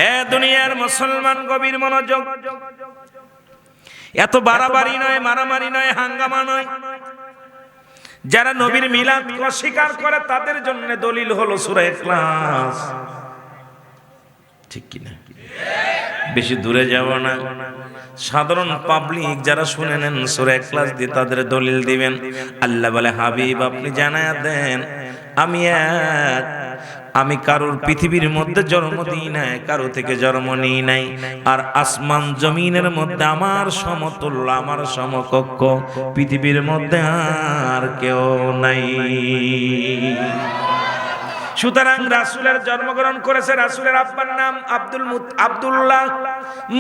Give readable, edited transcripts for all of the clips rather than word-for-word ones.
এ দুনিয়ার মুসলমান গভীর মনোযোগ। এত বাড়াবাড়ি নয়, মারামারি নয়, হাঙ্গামা নয়। যারা নবীর মিলাদ অস্বীকার করে তাদের জন্য দলিল হলো সূরা ইখলাস। ঠিক কিনা? বেশি দূরে যাব না, সাধারণ পাবলিক যারা শুনে নেন সূরা ইখলাস দিয়ে তাদের দলিল দিবেন। আল্লাহ বলে, হাবিব আপনি জানায়া দেন আমি কারোর পৃথিবীর মধ্যে জন্ম দিই নাই, কারো থেকে জন্ম নিই নাই। আর আসমান জমিনের মধ্যে আমার সমতুল্য, আমার সমকক্ষ পৃথিবীর মধ্যে আর কেউ নাই। সুতরাং রাসূলের জন্মগ্রহণ করেছে, রাসূলের আব্বার নাম আব্দুল্লাহ,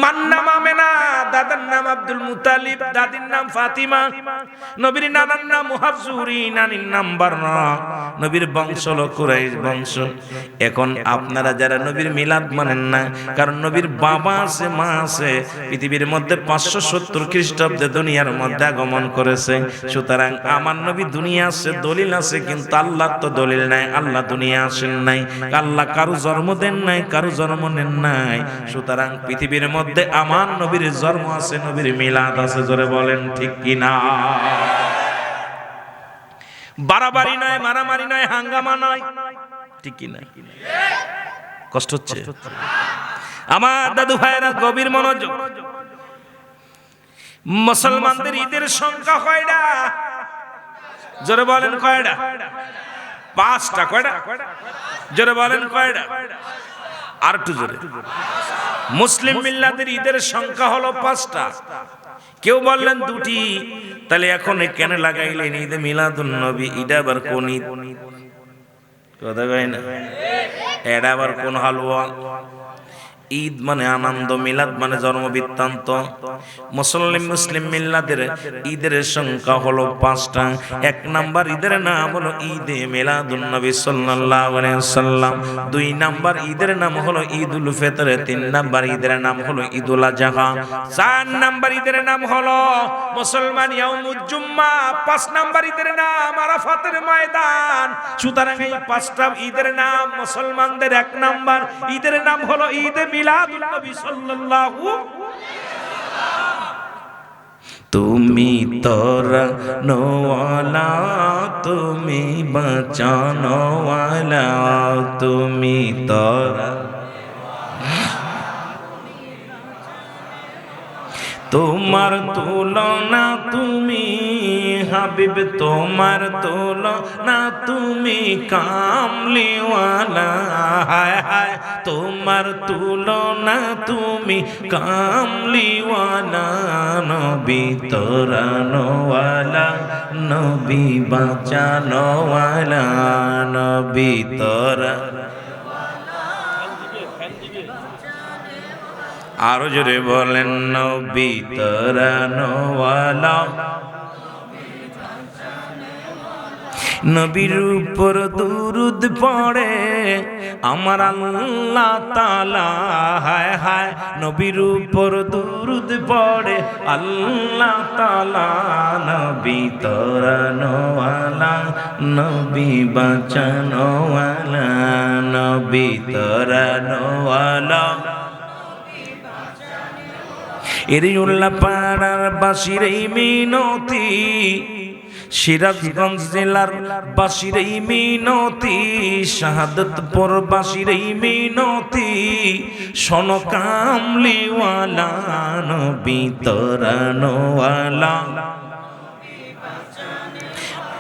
মার নাম আমেনা, দাদার নাম আব্দুল মুতালিব, দাদির নাম ফাতিমা। নবীর নানার নাম মুহাজ্জুরি, নানির নাম বাররা। নবীর বংশ হলো কুরাইশ বংশ। এখন আপনারা যারা নবীর মিলাদ মানেন না, কারণ নবীর বাবা আছে, মা আছে, পৃথিবীর মধ্যে 570 খ্রিস্টাব্দে দুনিয়ার মধ্যে আগমন করেছে। সুতরাং আমার নবী দুনিয়া আছে, দলিল আছে, কিন্তু আল্লাহর তো দলিল নাই। আল্লাহ দুনিয়া আসেন নাই, আল্লাহ কারো জন্ম দেন নাই, কারো জন্ম নেন নাই। সুতরাং পৃথিবীর মধ্যে আমার নবীর জন্ম আছে, নবীর মিলাদ আছে। জোরে বলেন ঠিক কিনা? বাড়াবাড়ি নয়, মারামারি নয়, হাঙ্গামা নয়। ঠিক কিনা? কষ্ট হচ্ছে আমার দাদু ভাইয়েরা? গভীর মনোযোগ। মুসলমানদের ঈদের সংখ্যা কয়টা? জোরে বলেন কয়টা? 5টা। কয়টা? জোরে বলেন কয়টা? আর একটু জোরে। মুসলিম মিল্লাতের ঈদের সংখ্যা হলো 5টা। কেউ বললেন 2টি, তাহলে এখন কেন লাগাইলেন ঈদে মিলাদুন নবী? এটা আবার কোন ঈদ? কথা কয় না? এটা আবার কোন হালুয়া? ঈদ মানে আনন্দ, মিলাদ মানে জন্ম বৃত্তান্ত। মুসলিম মিল্লাতের ঈদের সংখ্যা হলো 5টা। 1 নাম্বার ঈদের নাম হলো ঈদে মিলাদুন নবী সাল্লাল্লাহু আলাইহি ওয়াসাল্লাম। 2 নাম্বার ঈদের নাম হলো ঈদুল ফিতর। 3 নাম্বার ঈদের নাম হলো ঈদুল আযহা। 4 নাম্বার ঈদের নাম হলো মুসলমান ইয়াউমুল জুম্মা। 5 নাম্বার ঈদের নাম আরাফাতের ময়দান। সুতরাং এই 5টা ঈদের নাম মুসলমানদের 1 নাম্বার ঈদের নাম হলো ঈদে মিলাদুন নবী সাল্লাল্লাহু। তুমি তোরা নোয়ালা, তুমি বাঁচানোওয়ালা, তুমি তোরা তোমার তুলনা তুমি হাবিব, তোমার তুলনা তুমি কামলিওয়ালা। হায় হায় তোমার তুলনা তুমি কামলিওয়ালা। নবী তোরানোওয়ালা, নবী বাঁচানোওয়ালা, নবী তোরা। আরো জোরে বলেন নবী তোরানোওয়ালা। নবীর উপর দুরুদ পড়ে আমার আল্লাহ তাআলা। হায় হায় নবীর উপর দুরুদ পড়ে আল্লাহ তাআলা। নবী তোরানোওয়ালা, নবী বাঁচানোওয়ালা, নবী তোরানোওয়ালা। এরই উল্লাহ পাড়ার বাসির এই মিনতি, সিরাজগঞ্জ জেলার বাসির এই মিনতি, শাহাদতপুর বাসির এই মিনতি, শোনো কামলিওয়ালা, নবী তোরানোওয়ালা।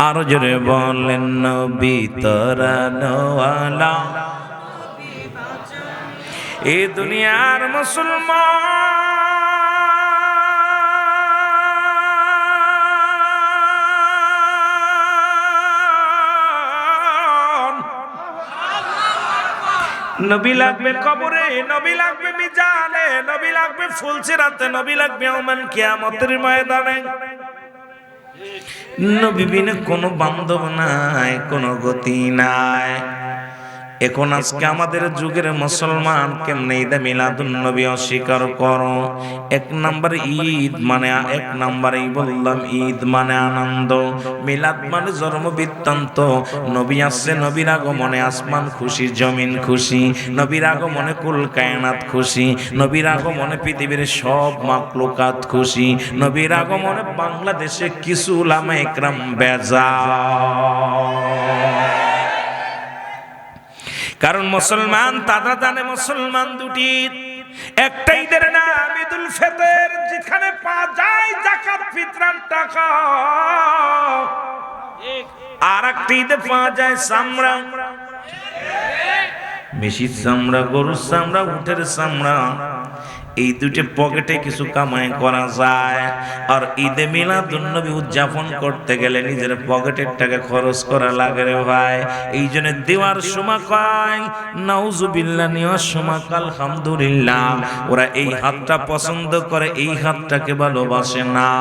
আরো জোরে বলেন নবী তোরানোওয়ালা। এ দুনিয়ার মুসলমান, নবী লাগবে কবরে, নবী লাগবে মিজানে, নবী লাগবে ফুলসিরাতে, নবী লাগবে ইয়াউমুল কিয়ামতের ময়দানে। নবী বিনে কোনো বান্ধব নাই, কোনো গতি নাই। এখন আজকে আমাদের যুগের মুসলমান কেমনে ঈদে মিলাদুন নবী অস্বীকার করো? এক নাম্বার ঈদ মানে, এক নাম্বারেই বললাম ঈদ মানে আনন্দ, মিলাদ মানে জন্ম বৃত্তান্ত। নবী আসছে, নবীর আগমনে আসমান খুশি, জমিন খুশি, নবীর আগমনে কুল কায়নাত খুশি, নবীর আগমনে পৃথিবীর সব মাখলুকাত খুশি, নবীর আগমনে বাংলাদেশে কিছু উলামা ইকরাম বেজার। কারণ মুসলমান তারা জানে মুসলমান দুটি, একটা ঈদের নাম ঈদুল ফিতর, যেখানে পাওয়া যায় যাকাত ফিতরার টাকা, আর একটা ঈদে পাওয়া যায় চামড়া, মেশির চামড়া, গরুর চামড়া, উটের চামড়া। এই দুটো পকেটে কিছু কামাই করা যায়। আর ঈদে মিলাদুন নবী উদযাপন করতে গেলে নিজের পকেটের টাকা খরচ করা লাগে রে ভাই। এই জন্য দেওয়ার সময় কয় নাউজুবিল্লাহ, নেওয়ার সময় আলহামদুলিল্লাহ। ওরা এই হাতটা পছন্দ করে, এই হাতটাকে ভালোবাসে না,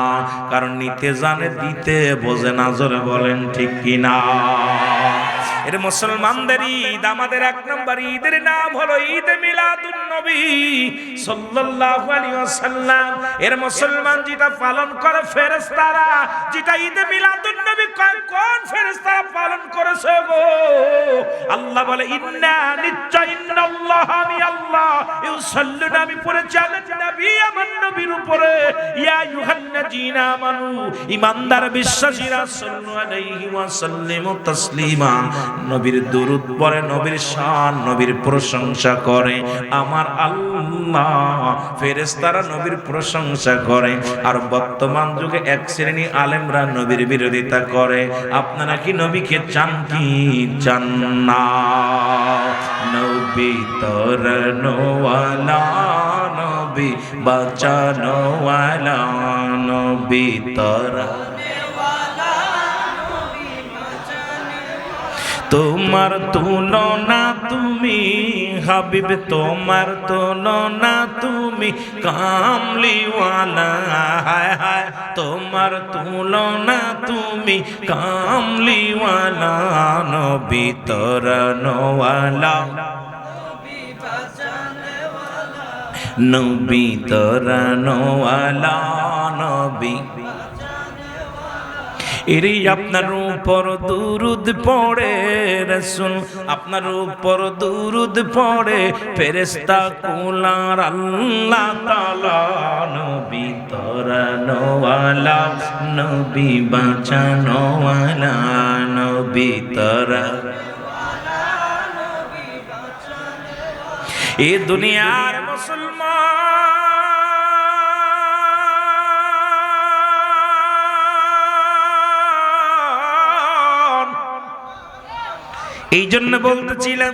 কারণ নিতে জানে, দিতে বোঝে না। জোরে বলেন ঠিক কিনা? এর মুসলমানদের ঈদ। আমাদের এক নম্বর ঈদের নাম হলো ঈদে মিলাদুন নবী সাল্লাল্লাহু আলাইহি ওয়াসাল্লাম। এর মুসলমান যেটা পালন করে ফেরেশতারা, যেটা ঈদে মিলাদুন নবী কোন ফেরেশতারা পালন করেছে গো? আল্লাহ বলে ইন্না নিশ্চয় ইন্নাল্লাহ, আমি আল্লাহ, ইউসাল্লুনা, আমি পড়েছি আলান নবী, আমার নবীর উপরে, ইয়া আইয়ুহান্নাযিনা আমানু, ঈমানদার বিশ্বাসীরা, সাল্লু আলাইহি ওয়া সাল্লিমু তাসলিমা, নবীর দুরূদ পড়ে, নবীর শান, নবীর প্রশংসা করে। আমার আল্লাহ, ফেরেশতারা নবীর প্রশংসা করে। আর বর্তমান যুগে এক শ্রেণী আলেমরা নবীর বিরোধিতা করে। আপনারা কি নবীকে চান কি চান না? নবী তরনওয়ালা, নবী বাঁচানোওয়ালা, নবী তরা, তোমার তুলনা তুমি হাবিব, তোমার তুলনা তুমি কামলিওয়ালা, হায় হায়, তোমার তুলনা তুমি কামলিওয়ালা, নবী তরনওয়ালা, নবী তরনওয়ালা, নবী। এরই আপনার উপর দুরুদ পড়ে রাসূল, আপনার উপর দুরুদ পড়ে ফেরেশতা কুলার আল্লাহ তাআলা, নবী তরনওয়ালা, নবী বাঁচানোওয়ালা, নবী তরনওয়ালা, নবী বাঁচানোওয়ালা। এই দুনিয়ার মুসলমান এই জন্য বলতেছিলাম,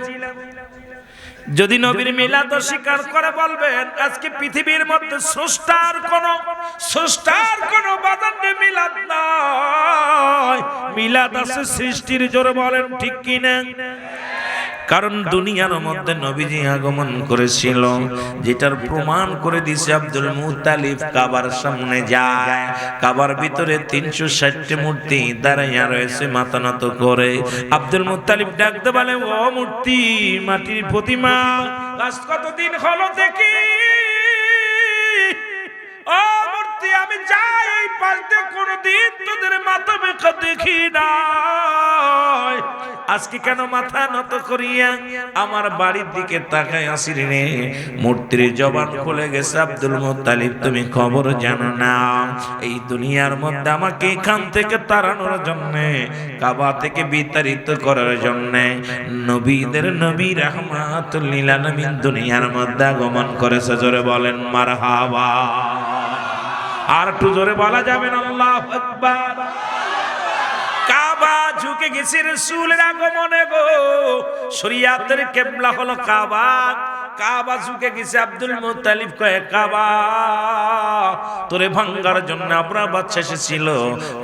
যদি নবীর মিলাদ স্বীকার করে বলবেন আজকে পৃথিবীর মধ্যে স্রষ্টার কোন বাধা নেই, মিলাদ নয়, মিলাদ আছে সৃষ্টির। জোরে বলেন ঠিক কিনা? কারণ দুনিয়ার মধ্যে নবীজি আগমন করেছিল, যেটার প্রমাণ করে দিছে আব্দুল মুত্তালিব কাবার সামনে যায়, কাবার ভিতরে 360টি মূর্তি দাঁড়াইয়া রয়েছে মাথা নত করে। আব্দুল মুত্তালিব ডাকতে বলে, ও মূর্তি, মাটির প্রতিমা, আজ কতদিন হলো দেখি, ও মূর্তি, আমি যাই এই পাশ দিয়ে কোনদিন তোদের মাথা বেঁকা দেখি না, আজকে কেন মাথা নত করিয়া আমার বাড়ির দিকে তাকায় আসির রে? মূর্তির জবান খুলে গেছে। আব্দুল মুত্তালিব, তুমি খবর জানো না, এই দুনিয়ার মধ্যে আমাকে এখান থেকে তাড়ানোর জন্য, কাবা থেকে বিতাড়িত করার জন্য নবীদের নবী রাহমাতুল লিল আলামিন দুনিয়ার মধ্যে আগমন করেছে। জোরে বলেন মারহাবা। আর একটু জোরে বলা যাবে না? আল্লাহু আকবার। কাবা ঝুঁকে গেছে রাসূলের আগমনে গো, শরীয়তের কিবলা হলো কাবা, কাবা ঝুঁকে গেছে। আব্দুল মুত্তালিব কয়, কাবা তোরে ভাঙার জন্য আমরা বাচ্চা এসেছিল,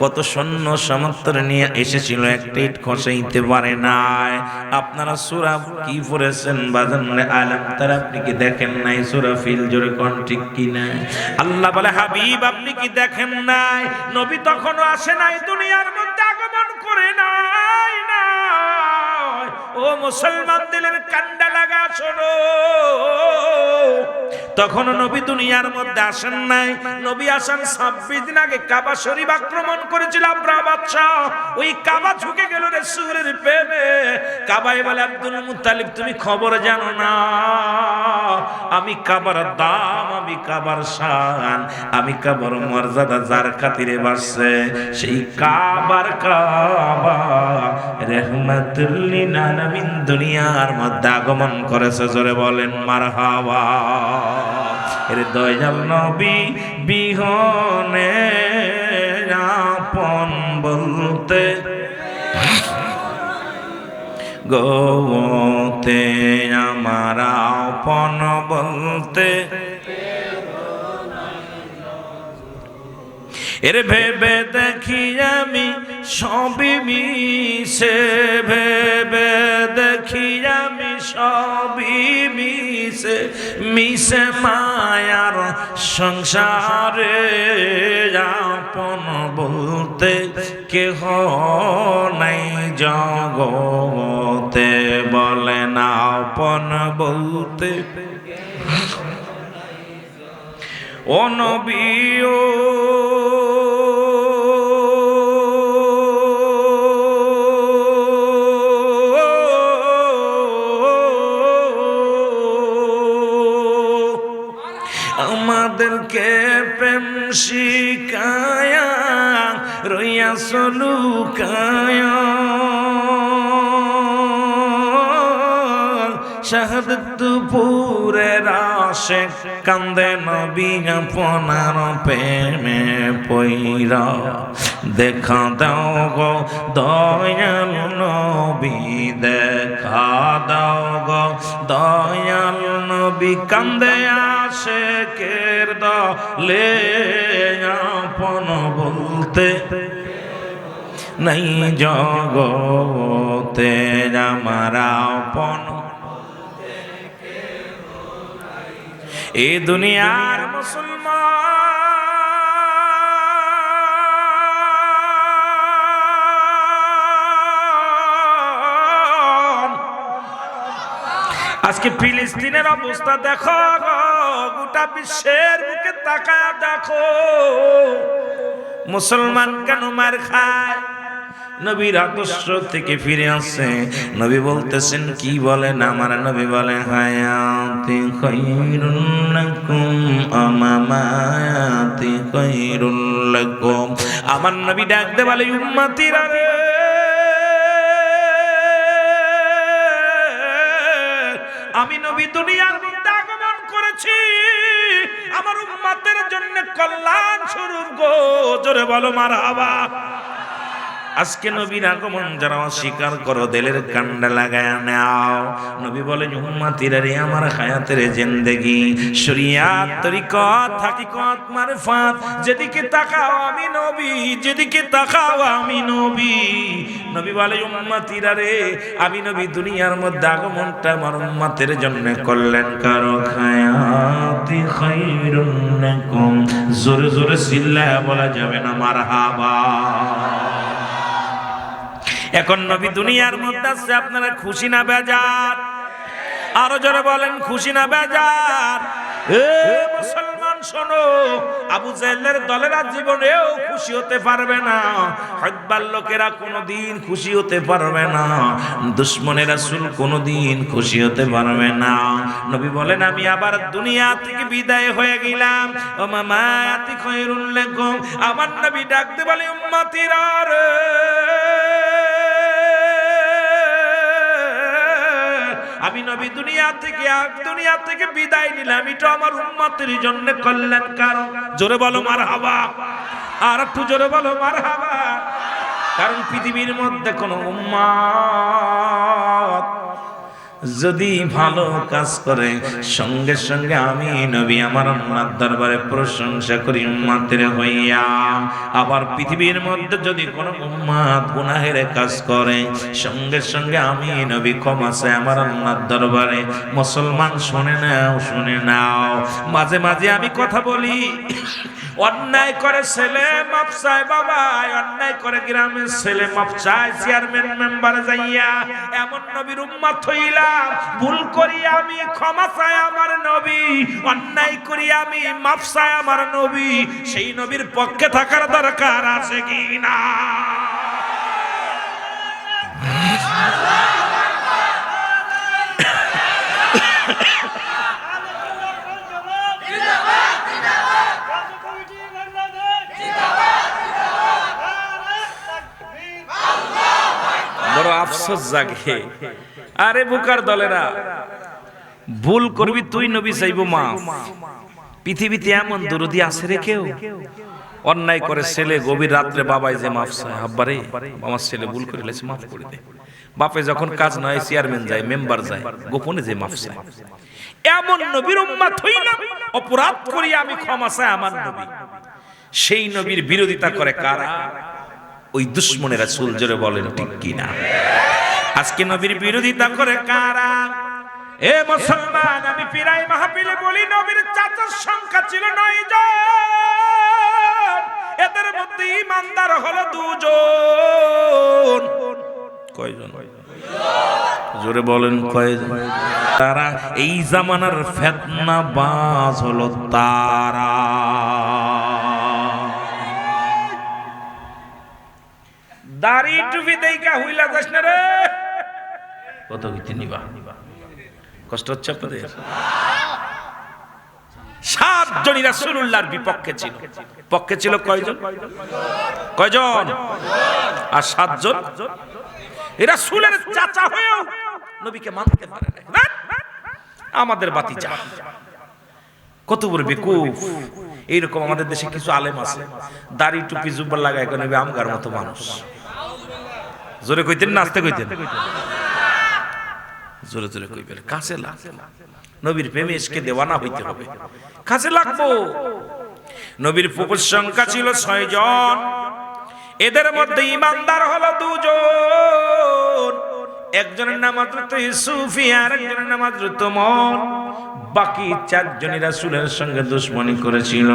কত সৈন্য সামর্থ্য নিয়ে এসেছিল, একটা ইট খসাইতে পারে নাই। আপনারা সূরা কি পড়েছেন বাজানে? আলাম তারা, আপনি কি দেখেন নাই? সূরা ফিল। জোরে কোন ঠিক কি না? আল্লাহ বলে, হাবিব আপনি কি দেখেন নাই? নবী তখনও আসে নাই, দুনিয়ার মধ্যে আগমন করে নাই। ও মুসলমান দিলের কান্ডা লাগা শোনো, তখন নবী দুনিয়ার মধ্যে আসেন নাই। নবী আসেন 26 দিন আগে কাবা শরীফ আক্রমণ করেছিল আব্রাহা বাদশা। ওই কাবা ঝুঁকে গেল রাসূলের প্রেমে। কাবায় বলে আব্দুল মুত্তালিব তুমি খবর জানো না, আমি কাবার দাম, আমি কাবার শান, আমি কাবার মর্যাদা যার খাতিরে বাসছে সেই কাবার কাবা রাহমাতুল লিল আলামিন দুনিয়ার মধ্যে আগমন করেছে। জোরে বলেন মারহাবা। এর দয়াল নবী বিহনে আপন বলতে গোতে আমার আপন বলতে এর ভেবে দেখি আমি সবই মিশে, ভেবে দেখি আমি সবই মিশে, মিশে মায়ার সংসারে আপন বলতে কেহ নাই জগতে। বলেন আপন বলতে ও নবী ও আমাদেরকে প্রেম শিখায়া রইয়া লুকায়া, শাহাদাত পুরের আশিক কান্দে নবী আপনার প্রেমে পইরা। দেখা দাও গো দয়াল নবী, দেখা দাও গো দয়াল নবী, কান্দে আশিকের দলে আপন বলতে নাই জগতে আমার আপন। এ দুনিয়ার মুসলমান আজকে ফিলিস্তিনের অবস্থা দেখো, গোটা বিশ্বের বুকে তাকায়া দেখো মুসলমান কেন মার খায়। নবীর আদর্শ থেকে ফিরে আসছে। নবী বলতেছেন কি বলেন? আমার নবী বলে হায়াতি খায়রুল লাকুম আমামাতি খায়রুল লাকুম। আমার নবী ডাক দে বলে উম্মতিরা রে, আমি নবী দুনিয়ার মধ্যে আগমন করেছি আমার উম্মতের জন্য কল্যাণ স্বরূপ গো। জোরে বলো মারহাবা। আজকে নবীর আগমন যারা অস্বীকার করো দিলের কান্ডা লাগায়া নাও। নবী বলেন উম্মতিরা রে, আমার হায়াতের জিন্দেগি শরিয়াত তরিকত হাকিকত মারফত যেদিকে তাকাও আমি নবী, যেদিকে তাকাও আমি নবী। নবী বলে উম্মতিরা রে, আমি নবী দুনিয়ার মধ্যে আগমনটা আমার উম্মতের জন্য করলেন কারো। হায়াতি খায়রুল লাকুম, জোরে জোরে চিল্লায়া বলা যাবে না মারহাবা। এখন নবী দুনিয়ার মধ্যে আছে, আপনারা খুশি না বেজার? আরো জোরে বলেন খুশি না বেজার? এ মুসলমান শোনো, আবু জাহেলের দলেরা জীবনেও খুশি হতে পারবে না, হকবার লোকেরা কোনোদিন খুশি হতে পারবে না, দুশমনের রাসূল কোনোদিন খুশি হতে পারবে না। নবী বলেন আমি আবার দুনিয়া থেকে বিদায় হয়ে গেলাম, ও মামাতি খায়রুল লাকুম। আমার নবী ডাকতে বলে উম্মতিরা রে, আমি নবী দুনিয়া থেকে বিদায় নিলাম, এটা আমার উম্মতের জন্য কল্যাণ কারণ। জোরে বলো মারহাবা, আর একটু জোরে বলো মারহাবা। কারণ পৃথিবীর মধ্যে কোন উম্মত যদি ভালো কাজ করে সঙ্গে সঙ্গে আমি নবী আমার আল্লাহর দরবারে প্রশংসা করি উম্মতের হইয়া। আবার পৃথিবীর মধ্যে যদি কোনো উম্মত গুনাহের কাজ করে সঙ্গে সঙ্গে আমি নবী ক্ষমা চাই আমার আল্লাহর দরবারে। মুসলমান শুনে নাও, শুনে নাও, মাঝে মাঝে আমি কথা বলি অন্যায় করে ছেলে মাপ চায় বাবা, অন্যায় করে গ্রামের ছেলে মাপ চায় চেয়ারম্যান মেম্বার যাইয়া। এমন নবীর উম্মত হইলাম, ভুল করি আমি ক্ষমা চাই আমার নবী, অন্যায় করি আমি মাপ চাই আমার নবী। সেই নবীর পক্ষে থাকার দরকার আছে কি না? বড় আফসোস জাগে। আরে বুকার দলেরা, ভুল করবি তুই নবী চাইব মাফ। পৃথিবীতে এমন দরদি আছে রে কেউ? অন্যায় করে ছেলে গভীর রাত্রে বাবাই যে মাফ চায়, আব্বারে আমার ছেলে ভুল করে লেছে মাফ করে দে। বাপে যখন কাজ নয় চেয়ারম্যান যায় মেম্বার যায় গোপনে যে মাফ চায়। এমন নবীর উম্মত হইলাম, অপরাধ করি আমি ক্ষমা চাই আমার নবী। সেই নবীর বিরোধিতা করে কারা? ওই দুশ্মনের রাসূল। জোরে বলেন ঠিক কিনা? আজকে নবীর বিরোধিতা করে কারা? এ মুসলমান, আমি প্রায় মাহফিলে বলি নবীর চাচার সংখ্যা ছিল 9 জন, এদের মধ্যে ঈমানদার হলো 2 জন। কয়জন? জোরে বলেন কয়জন? তারা এই জামানার ফিতনাবাজ হলো তারা। দাড়ি টুপি দেইকা হইলা যাস না রে। কত কইতে নিবা? কষ্ট হচ্ছে আপনাদের? 7 জন রাসূলুল্লাহর বিপক্ষে ছিল। পক্ষে ছিল কয়জন? কয়জন? আর 7 জন রাসূলের চাচা হয়েও নবীকে মানতে পারে না। আমাদের বাতিজা কত বড় বেকুফ। এইরকম আমাদের দেশে কিছু আলেম আছে, দাড়ি টুপি জুব্বা লাগায় কোন নবী আমগার মতো মানুষ। জোরে কইতেন না আস্তে কইতেন? জোরে জোরে কইবেন। কাছে লাগ, নবীর প্রেমে ইশকে দেওয়ানা হইতে হবে, কাছে লাগবো। নবীর ফুফুর সংখ্যা ছিল 6 জন, এদের মধ্যে ঈমানদার হলো 2 জন। একজনের নাম হযরত ইউসুফ, আর একজনের নাম হযরত ওমর। বাকি 4 জনই রাসূলের সঙ্গে দুশমনি করেছিল।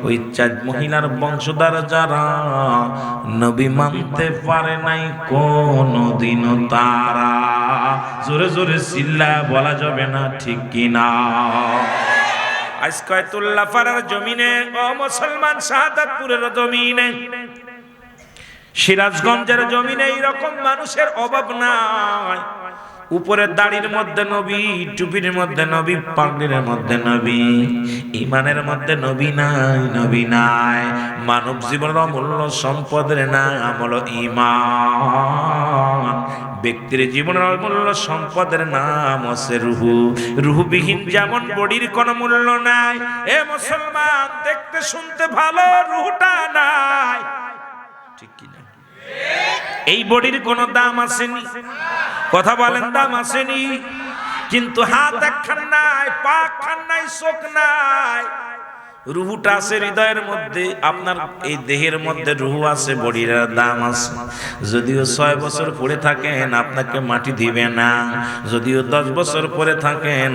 ওই 4 মহিলার বংশধর যারা নবী মানতে পারে নাই কোনদিনও তারা। জোরে জোরে চিল্লা বলা যাবে না ঠিক কি না? আজ কয়তুল্লাহ পাড়ার জমিনে, ও মুসলমান, শাহাদাতপুরের জমিনে, সিরাজগঞ্জের জমিনে এইরকম মানুষের অভাব নাই। উপরে দাড়ির মধ্যে নবী, টুপির মধ্যে নবী, পাগড়ির মধ্যে নবী, ইমানের মধ্যে নবী নাই, নবী নাই। মানব জীবনের অমূল্য সম্পদের নাম হলো ঈমান। ব্যক্তির জীবনের অমূল্য সম্পদের নাম হচ্ছে রূহ। রূহবিহীন যেমন বডির কোনো মূল্য নাই, এ মুসলমান দেখতে শুনতে ভালো, রূহটা নাই, ঠিক কি না? এই বডির কোনো দাম আসেনি, কথা বলেন, দাম আসেনি। কিন্তু হাত একখান নাই, পা একখান নাই, চোখ নাই, রুহুটা আছে হৃদয়ের মধ্যে। আপনার এই দেহের মধ্যে রুহু আছে, বডির দাম আছে। যদিও 6 বছর পরে থাকেন আপনাকে মাটি দিবে না, যদিও 10 বছর পরে থাকেন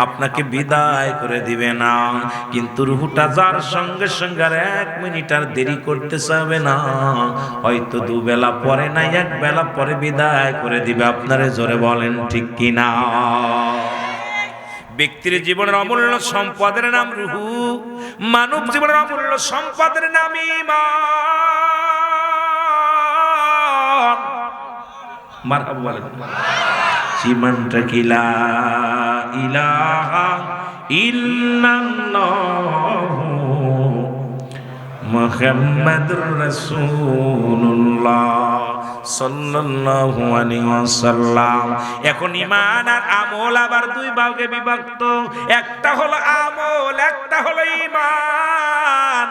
আপনাকে বিদায় করে দিবে না, কিন্তু রুহুটা যার সঙ্গে সঙ্গে আর 1 মিনিট আর দেরি করতে চাবে না। হয়তো 2 বেলা পরে না 1 বেলা পরে বিদায় করে দিবে। আপনারে জোরে বলেন ঠিক কিনা? ব্যক্তির জীবনের অমূল্য সম্পদের নাম রূহু, মানব জীবনের অমূল্য সম্পদের নাম ঈমান। মারহাবা বলেন। ঈমানটা কি লা ইলাহা ইল্লাল্লাহু মুহাম্মাদুর রাসূলুল্লাহ সাল্লাল্লাহু আলাইহি ওয়াসাল্লাম। এখন ঈমান আর আমল আবার 2 ভাগে বিভক্ত। একটা হলো আমল, একটা হলো ঈমান।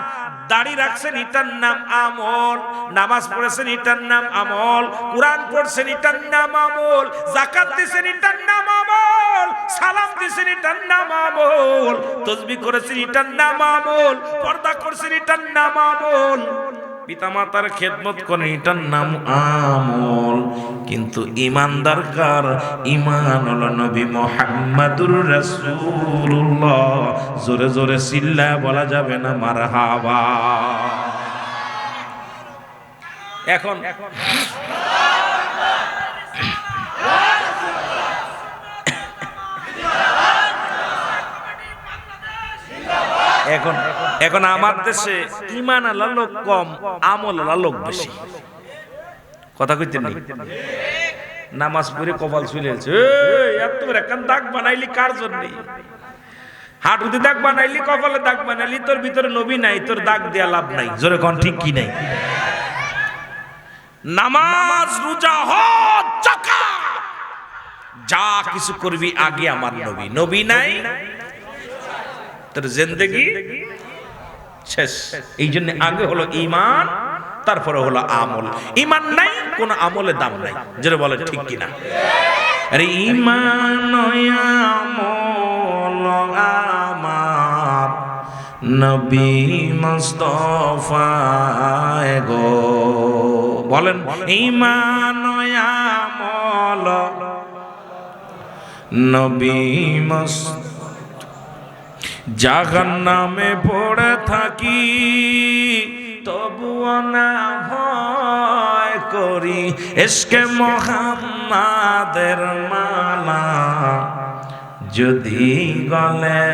দাড়ি রাখছেন এটার নাম আমল, নামাজ পড়েছেন এটার নাম আমল, কুরআন পড়ছেন এটার নাম আমল, যাকাত দিয়েছেন এটার নাম আমল, সালাম দিয়েছেন এটার নাম আমল, তাসবিহ করেছেন এটার নাম আমল, পর্দা করছেন এটার নাম আমল, পিতামাতার খেদমত করেন এটার নাম আমল। কিন্তু ঈমানদার কার? ঈমান হলো নবী মুহাম্মাদুর রাসূলুল্লাহ জোরে জোরে চিল্লায় বলা যাবে না মারহাবা। এখন এখন এখন আমার দেশে ঈমান আলা লোক কম, আমল আলা লোক বেশি। কথা কইতেন নি? নামাজ পড়ে কপাল চুলেছে, এত একখান দাগ বানাইলি কার জন্য? হাঁটুতে দাগ বানাইলি, কপালে দাগ বানাইলি, তোর ভিতরে নবী নাই, তোর দাগ দেয়া লাভ নাই। জোরে কোন ঠিক কি নাই? নামাজ রোজা হজ যাকাত যা কিছু করবি আগে আমার নবী, নবী নাই তোর জিন্দেগি শেষ। এই জন্য আগে হলো ঈমান, তারপরে হলো আমল। ঈমান নাই কোন আমলে দাম নাই। যেটা বলে ঠিক কিনা? আরে ঈমান আমল আমার নবী মুস্তাফা গো, বলেন ঈমান আমল নবী মুস্তাফা। জাহান্নামে পড়ে থাকি তবুও না ভয় করি, ইশকে মুহাম্মাদের মালা যদি গলে